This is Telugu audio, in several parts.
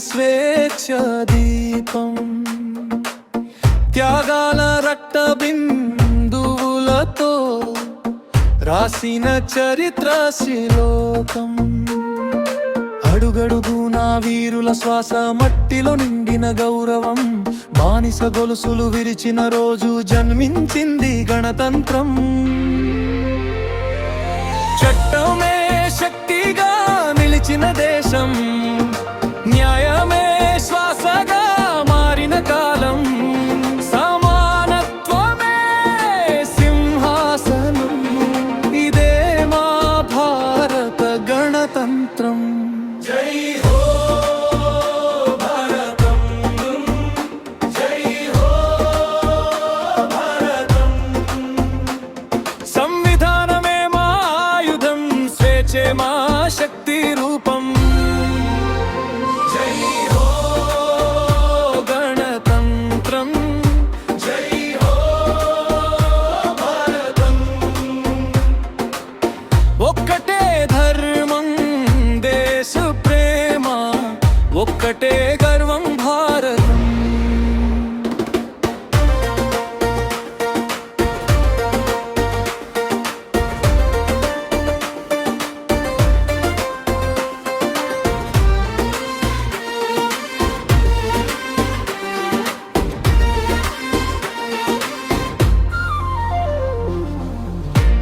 స్వేచ్ఛ దీపం, త్యాగాల రక్త బిందువులతో రాసిన చరిత్ర శ్లోకం. అడుగడుగునా వీరుల శ్వాస, మట్టిలో నిండిన గౌరవం, బానిస గొలుసులు విరిచిన రోజు జన్మించింది గణతంత్రం. చట్టమే శక్తిగా నిలిచిన దేశం, న్యాయమే శ్వాసగా మారిన కాలం, సమానత్వమే సింహాసనం, ఇదే మా భారత గణతంత్రం. జై హో భారతం, జై హో భారతం. సంవిధానమే మా ఆయుధం, స్వేచ్ఛే మా శక్తి రూపం. జై హో గణతంత్రం, జై హో భారతం. ఒక్కటే ధర్మం, దేశ ప్రేమ, ఒక్కటే గర్వం భారతం.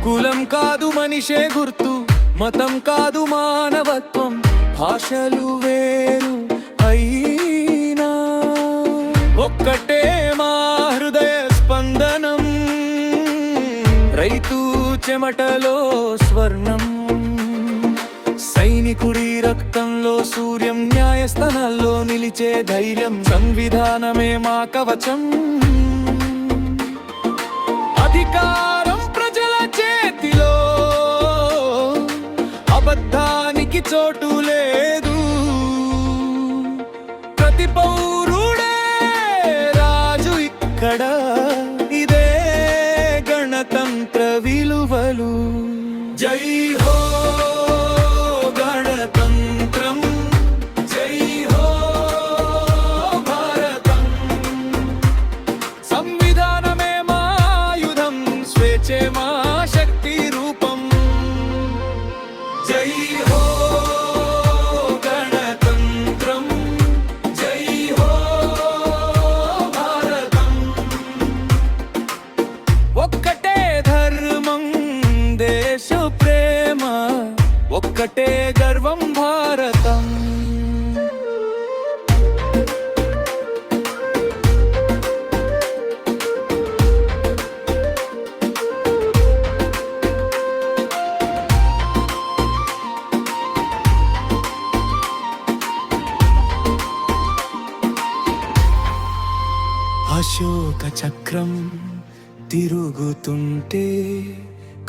కులం కాదు మనిషే గుర్తు, మతం కాదు మానవత్వం, భాషలు వేరు అయినా ఒక్కటే మా హృదయ స్పందనం. రైతు చెమటలో స్వర్ణం, సైనికుడి రక్తంలో సూర్యం, న్యాయస్థానాల్లో నిలిచే ధైర్యం, సంవిధానమే మా కవచం. అధికారం ప్రజల చేతిలో, అబద్ధానికి చోటు లేదు, ప్రతి పౌరుడే రాజు ఇక్కడ, ఇదే గణతంత్ర విలువలు. జై హో గణతంత్రం, జై హో భారతం. సంవిధానమే మా ఆయుధం, స్వేచ్ఛే మా శక్తి రూపం. జై హో గణతంత్రం, జై హో భారతం. ఒక్కటే ధర్మం, దేశ ప్రేమ, ఒక్కటే గర్వం భారతం. అశోక చక్రం తిరుగుతుంటే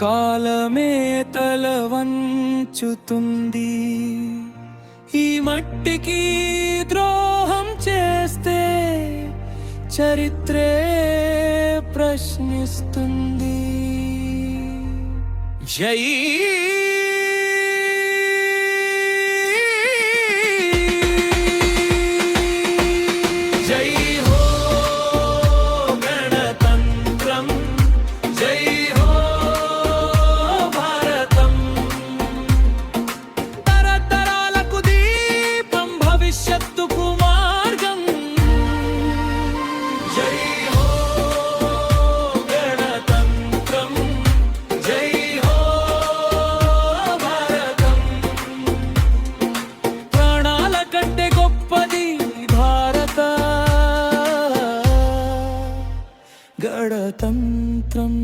కాలమే తల వంచుతుంది, ఈ మట్టికి ద్రోహం చేస్తే చరిత్రే ప్రశ్నిస్తుంది. జై గణతంత్రం.